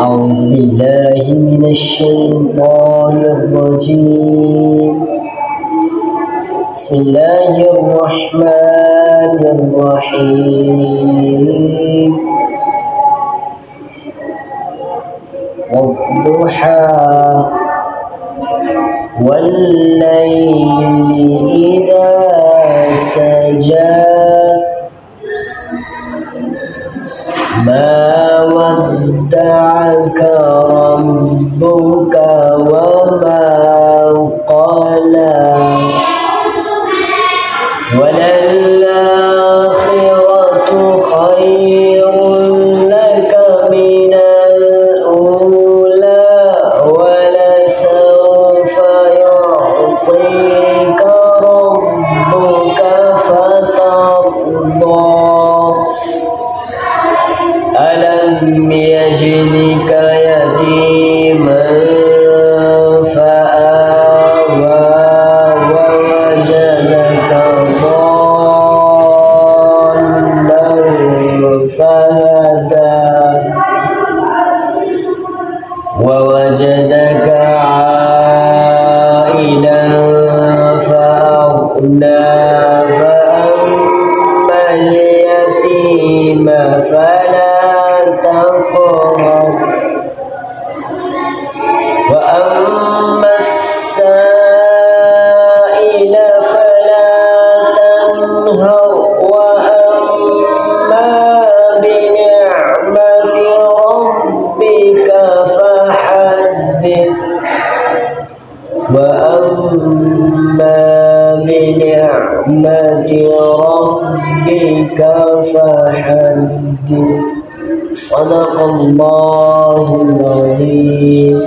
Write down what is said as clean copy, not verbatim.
أعوذ بالله من الشيطان الرجيم. بسم الله الرحمن الرحيم. والضحى والليل إذا سجى ما ودعك ربك وما قلى وللآخرة خير لك من الأولى ولسوف يعطيك ربك فترضى ألم يجدك يتيما فآوى ووجدك ضالا فهدى ووجدك عائلا فأغنى فأما اليتيم فلا تقهر وأما السائل فلا تنهر وأما بنعمة ربك فحدث وأما بنعمة ربك فحدث. صدق الله العظيم.